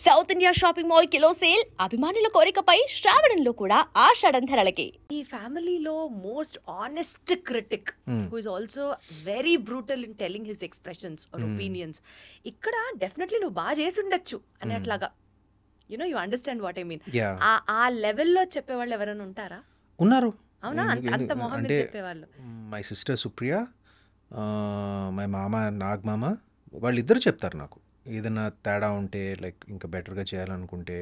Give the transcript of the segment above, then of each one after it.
South India shopping mall kilo sale అభిమానుల కోరికపై శ్రావణంలో కూడా ఆషాఢం ధరలకి. ఈ ఫ్యామిలీలో most honest critic who is also very brutal in telling his expressions or opinions. ఇక్కడ డెఫినెట్లీ నువ్వు బాగా చేసి ఉండొచ్చు అనేట్లాగా you understand what I mean. ఆ లెవెల్లో చెప్పేవాళ్ళు ఎవరైనా ఉంటారా? ఉన్నారు. అవునా? అంత మొహం మీద చెప్పేవాళ్ళు. మై సిస్టర్ సుప్రియ, మై మామ నాగమామ, వాళ్ళిద్దరు చెప్తారు నాకు ఏదైనా తేడా ఉంటే, లైక్ ఇంకా బెటర్గా చేయాలనుకుంటే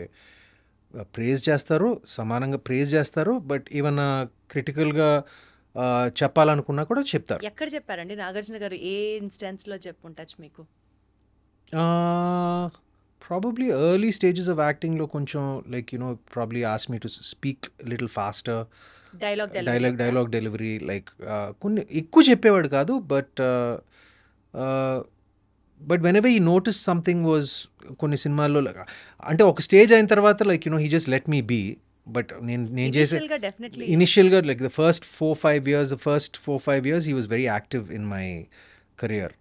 ప్రేజ్ చేస్తారు, సమానంగా ప్రేజ్ చేస్తారు. బట్ ఏమన్నా క్రిటికల్గా చెప్పాలనుకున్నా కూడా చెప్తారు. ఎక్కడ చెప్పారండి నాగార్జున గారు? ఏ ఇన్స్టెన్స్లో చెప్పుంటచ్చు మీకు? ప్రాబబ్లీ ఎర్లీ స్టేజెస్ ఆఫ్ యాక్టింగ్లో కొంచెం like probably ask me to speak little faster, dialogue delivery, like కొన్ని ఎక్కువ చెప్పేవాడు కాదు. But whenever he notice something was కొన్ని సినిమాల్లో అంటే ఒక స్టేజ్ అయిన తర్వాత like he just let me be. But నేను చేసే ఇనిషియల్గా like the first 4-5 years he was very active in my career.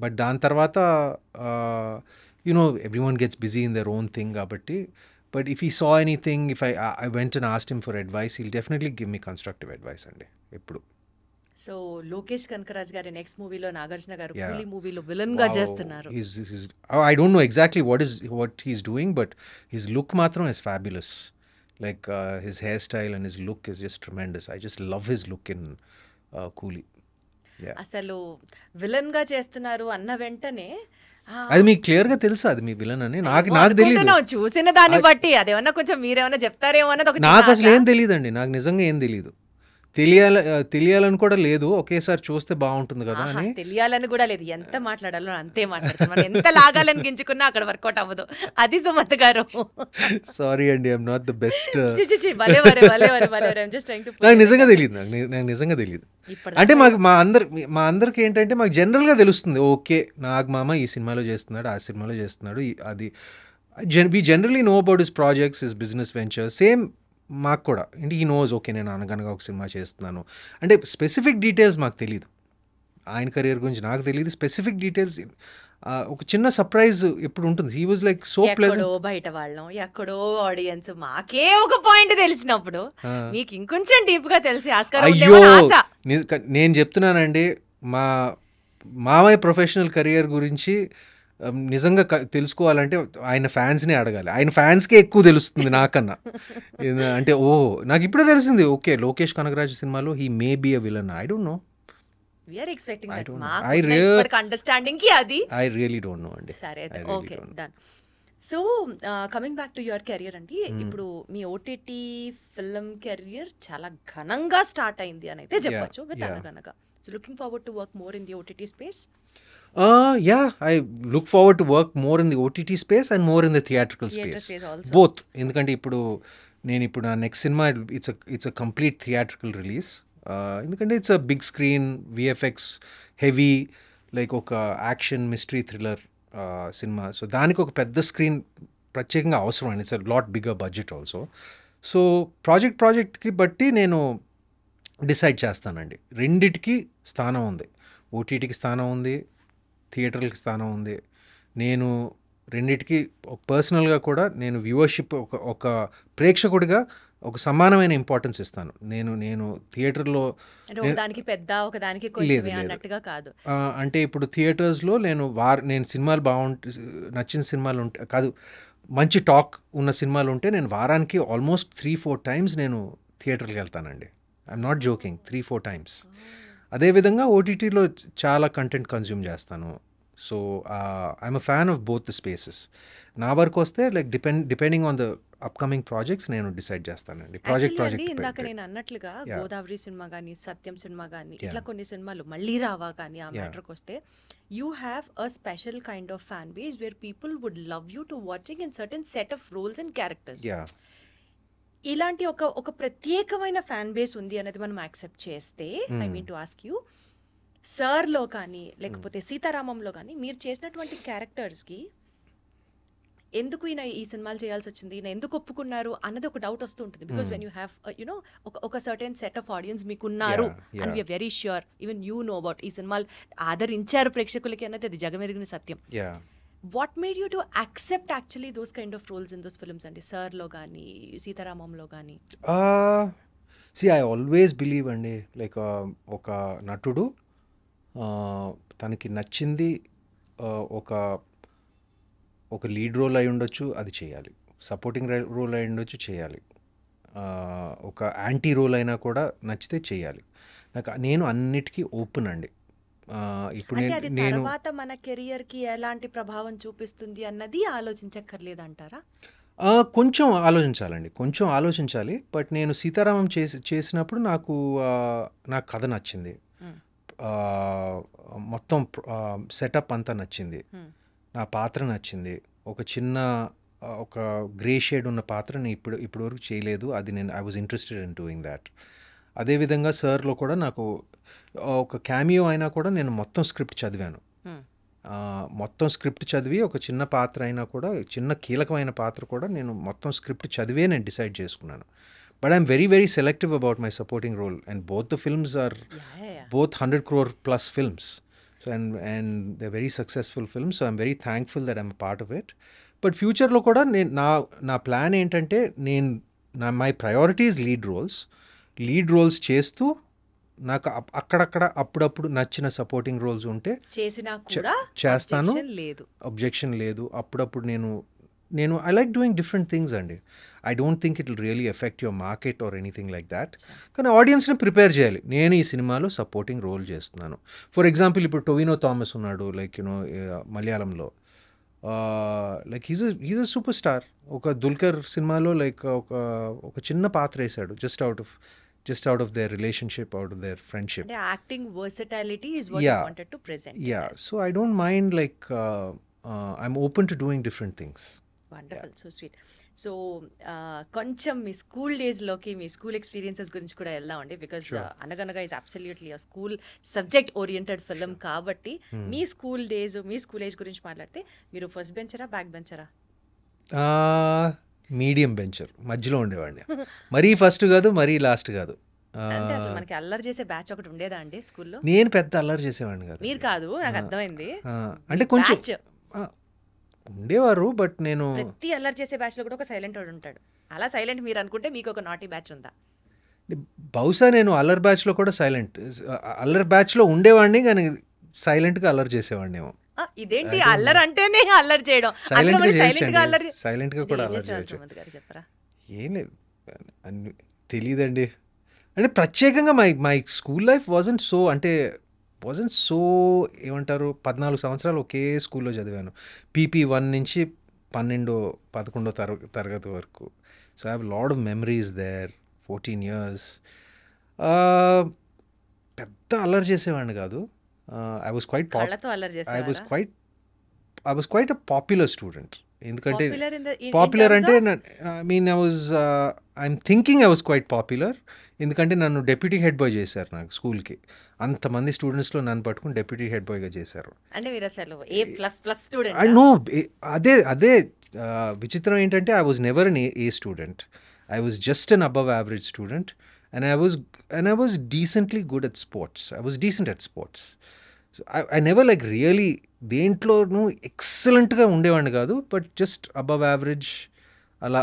But దాని తర్వాత everyone gets busy in their own thing కాబట్టి. But if he saw anything, if I went and asked him for advice, he'll definitely give me constructive advice అండి ఎప్పుడు. So Lokesh Kanagaraj గారి next మూవీలో నాగార్జున గారు కూలీ మూవీలో విలన్ గా చేస్తున్నారు. I don't know exactly what he's doing, but his look matram is fabulous. Like his hairstyle and his look is just tremendous. I just love his look in Coolie. Yeah. అసలు villain గా చేస్తున్నారు అన్న వెంటనే అది మీకు clear గా తెలుసా అది మీ విలన్ అని? నాకు తెలియదు. చూసిన దాన్ని బట్టి అదేమన్నా కొంచెం మీరేమన్నా చెప్తారేమో అన్నది. నాకు అసలు ఏం తెలియదండి, నాకు నిజంగా ఏం తెలియదు. తెలియాలని కూడా లేదు, ఒకేసారి చూస్తే బాగుంటుంది కదా అని. తెలియాలని కూడా లేదు, ఎంత మాట్లాడాలో అంతే మాట్లాడుతున్నాం. ఎంత లాగాలని గించుకున్నా అక్కడ వర్కౌట్ అవ్వదు. అది సుమత్ గారు. సారీ అండి, ఐఎమ్ నాట్ ద బెస్ట్. నాకు నిజంగా తెలియదు, నాకు నిజంగా తెలియదు. అంటే మా అందరికి ఏంటంటే మాకు జనరల్గా తెలుస్తుంది, ఓకే నాగమామ ఈ సినిమాలో చేస్తున్నాడు, ఆ సినిమాలో చేస్తున్నాడు, అది we generally know about his projects, his business ventures. Same మాకు కూడా అంటే ఈ నోస్ ఓకే నేను అనగనగా ఒక సినిమా చేస్తున్నాను అంటే స్పెసిఫిక్ డీటెయిల్స్ మాకు తెలియదు. ఆయన కెరియర్ గురించి నాకు తెలియదు స్పెసిఫిక్ డీటెయిల్స్. ఒక చిన్న సర్ప్రైజ్ ఎప్పుడు ఉంటుంది. He was like so pleasant. బయట వాళ్ళం ఎక్కడో ఆడియన్స్ మాకే ఒక పాయింట్ తెలిసినప్పుడు మీకు ఇంకొంచెం డీప్ గా తెలిసి ఆస్కారం ఉందేమో ఆశ. నేను చెప్తున్నానండి, మా మామయ్య ప్రొఫెషనల్ కెరియర్ గురించి నిజంగా తెలుసుకోవాలంటే ఆయన ఫ్యాన్స్నే అడగాలి. ఆయన ఫ్యాన్స్కే ఎక్కువ తెలుస్తుంది నాకన్నా. అంటే నాకు ఇప్పుడే తెలిసింది, ఓకే లోకేష్ కనగరాజ్ సినిమాలో he may be a villain. I don't know. I really don't know అండి. సరే okay done. So coming back to your career అండి, ఇప్పుడు మీ ఓటీటీ ఫిల్మ్ కెరియర్ చాలా ఘనంగా స్టార్ట్ అయింది అని అయితే చెప్పొచ్చు విత్ అనగనగా. So looking forward to work more in the OTT space? Yeah, I look forward to work more in the OTT space and more in the theatrical space both. ఎందుకంటే ఇప్పుడు నా next cinema it's a complete theatrical release. ఎందుకంటే it's a big screen VFX heavy like ఒక action mystery thriller cinema. So దానికి ఒక పెద్ద screen ప్రత్యేకంగా అవసరం అండి. It's a lot bigger budget also. So ప్రాజెక్ట్కి బట్టి నేను డిసైడ్ చేస్తానండి. రెండిటికి స్థానం ఉంది, ఓటీటీకి స్థానం ఉంది, థియేటర్లకి స్థానం ఉంది. నేను రెండిటికి పర్సనల్గా కూడా నేను వ్యూవర్షిప్ ఒక ప్రేక్షకుడిగా ఒక సమానమైన ఇంపార్టెన్స్ ఇస్తాను. నేను థియేటర్లో అంటే ఇప్పుడు థియేటర్స్లో నేను సినిమాలు నచ్చిన సినిమాలు ఉంటే కాదు, మంచి టాక్ ఉన్న సినిమాలు ఉంటే నేను వారానికి ఆల్మోస్ట్ 3-4 times నేను థియేటర్కి వెళ్తానండి. I'm not joking, 3-4 times. అదేవిధంగా ఓటీటీలో చాలా కంటెంట్ కన్జ్యూమ్ చేస్తాను. So I'm a fan of both the spaces. నా వరకు వస్తే like depending on the upcoming projects నేను డిసైడ్ చేస్తానండి. ప్రాజెక్ట్ ఇందాక నేను అన్నట్లుగా గోదావరి సినిమా కానీ సత్యం సినిమా కానీ ఇట్లా కొన్ని సినిమాలు మళ్ళీ రావా కానీ ఆ మ్యాటర్కి వస్తే you have a special kind of fan base where people would love you to watching in certain set of roles and characters. ఇలాంటి ఒక ప్రత్యేకమైన ఫ్యాన్ బేస్ ఉంది అనేది మనం యాక్సెప్ట్ చేస్తే, I mean to ask you, సర్లో కానీ లేకపోతే సీతారామంలో కానీ మీరు చేసినటువంటి క్యారెక్టర్స్కి ఎందుకు ఈయన ఈ సినిమాలు చేయాల్సి వచ్చింది, ఈయన ఎందుకు ఒప్పుకున్నారు అన్నది ఒక డౌట్ వస్తూ ఉంటుంది. బికాస్ వెన్ యూ హ్యావ్ ఒక సర్టెన్ సెట్ ఆఫ్ ఆడియన్స్ మీకున్నారు and we're very sure even you know about ఈ సినిమాలు ఆదరించారు ప్రేక్షకులకి అన్నది అది జగమెరిగిన సత్యం. What made you to accept actually those kind of roles in those films అండి? సార్లో కానీ సీతారామంలో కానీ. ఐ ఆల్వేస్ బిలీవ్ అండి, లైక్ ఒక నటుడు తనకి నచ్చింది ఒక ఒక లీడ్ రోల్ అయి ఉండొచ్చు, అది చేయాలి. సపోర్టింగ్ రోల్ అయి ఉండొచ్చు, చేయాలి. ఒక యాంటీ రోల్ అయినా కూడా నచ్చితే చేయాలి. నేను అన్నిటికీ ఓపెన్ అండి. ఇప్పుడు అంటే అది నేను తర్వాత మన కెరియర్ కి ఎలాంటి ప్రభావం చూపిస్తుంది అన్నది ఆలోచించక్కర్లేదంటారా? కొంచెం ఆలోచించాలండి, కొంచెం ఆలోచించాలి. బట్ నేను సీతారామం చేసినప్పుడు నాకు కథ నచ్చింది, మొత్తం సెటప్ అంతా నచ్చింది, నా పాత్ర నచ్చింది. ఒక చిన్న ఒక గ్రే షేడ్ ఉన్న పాత్రని ఇప్పటివరకు చేయలేదు, అది నేను I was interested in doing that. అదేవిధంగా సార్లో కూడా నాకు ఒక క్యామియో అయినా కూడా నేను మొత్తం స్క్రిప్ట్ చదివాను. మొత్తం స్క్రిప్ట్ చదివి ఒక చిన్న పాత్ర అయినా కూడా, చిన్న కీలకమైన పాత్ర కూడా నేను మొత్తం స్క్రిప్ట్ చదివే నేను డిసైడ్ చేసుకున్నాను. But I'm very very selective about my supporting role and both the films are both 100 crore plus films. So and they're very successful films, so I'm very thankful that I'm a part of it. But future lo kuda na plan entante my priority is lead roles చేస్తూ నాకు అక్కడక్కడ అప్పుడప్పుడు నచ్చిన supporting roles ఉంటే చేసినా కూడా చేస్తాను, లేదు, అబ్జెక్షన్ లేదు. అప్పుడప్పుడు నేను I like doing different things అండి. I don't think it will really affect your market or anything like that. కానీ ఆడియన్స్ని ప్రిపేర్ చేయాలి, నేను ఈ సినిమాలో సపోర్టింగ్ రోల్ చేస్తున్నాను. ఫర్ ఎగ్జాంపుల్ ఇప్పుడు టొవినో థామస్ ఉన్నాడు, లైక్ మలయాళంలో, like he's a superstar. ఒక దుల్కర్ సినిమాలో లైక్ ఒక చిన్న పాత్ర వేశాడు, just out of their relationship, out of their friendship. The acting versatility is what you wanted to present. Yeah, so I don't mind, like I'm open to doing different things. Wonderful, so sweet. So కొంచెం మీ school డేస్లోకి, మీ school experiences గురించి కూడా వెళ్దామండి. Because అనగనగా is absolutely a school subject oriented film కాబట్టి మీ school days, మీ school age గురించి మాట్లాడితే మీరు first బెంచరా, back బెంచరా? Medium bencher, మధ్యలో ఉండేవాడిని. మరీ ఫస్ట్ కాదు, మరీ లాస్ట్ కాదు. అంటే అసలు మనకి అల్లరి చేసే బ్యాచ్ ఒకటి ఉండేదా అండి స్కూల్లో? నేను పెద్ద అల్లరి చేసేవాడిని కాదు. మీరు కాదు, నాకు అర్థమైంది. అంటే కొంచెం ఉండేవారు, బట్ నేను ప్రతి అల్లరి చేసే బ్యాచ్ లో కూడా ఒక సైలెంట్ వాడు ఉంటాడు. అలా సైలెంట్ మీరు అనుకుంటే మీకు ఒక నాటీ బ్యాచ్ ఉందా? బహుశా నేను అల్లరి బ్యాచ్లో కూడా అల్లరి బ్యాచ్లో ఉండేవాడిని, కానీ సైలెంట్గా అల్లరి చేసేవాడిని ఏమో. ఇదేంటి అల్లరి అంటేనే అల్లరి చేయడం, సైలెంట్గా కూడా అల్లరి చెప్పరా? ఏం లేదు, తెలీదండి. అంటే ప్రత్యేకంగా my school life wasn't so ఏమంటారు, 14 సంవత్సరాలు ఒకే స్కూల్లో చదివాను, PP 1 నుంచి 11వ తరగతి వరకు. So I have lot of memories there, 14 years. పెద్ద అల్లరి చేసేవాడిని కాదు. I was quite a popular student. ఎందుకంటే పాపులర్ అంటే I'm thinking I was quite popular. ఎందుకంటే నన్ను డెప్యూటీ హెడ్ బాయ్ చేశారు నాకు స్కూల్కి. అంతమంది స్టూడెంట్స్లో నన్ను పట్టుకుని డెప్యూటీ హెడ్ బాయ్గా చేశారు. అదే విచిత్రం ఏంటంటే I was never an A student. I was just an above average student and I was decently good at sports. I was decent at sports. So I never like really దేంట్లోనూ ఎక్సలెంట్గా ఉండేవాడిని కాదు, but just above average, అలా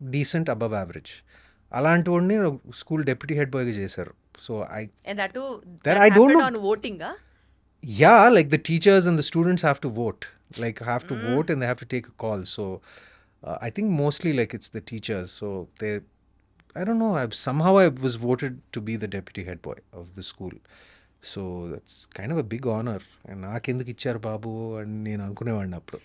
decent above average. అలాంటి వాడిని school deputy head బాయ్గా చేశారు. So I don't know. Voting? Yeah, like the teachers and the students have to vote. Vote and they have to take a call. So I think mostly like it's the teachers. So I don't know, somehow I was voted to be the deputy head boy of the school. So that's kind of a big honor. And నాకెందుకు ఇచ్చారు బాబు అని నేను అనుకునేవాడిని అప్పుడు.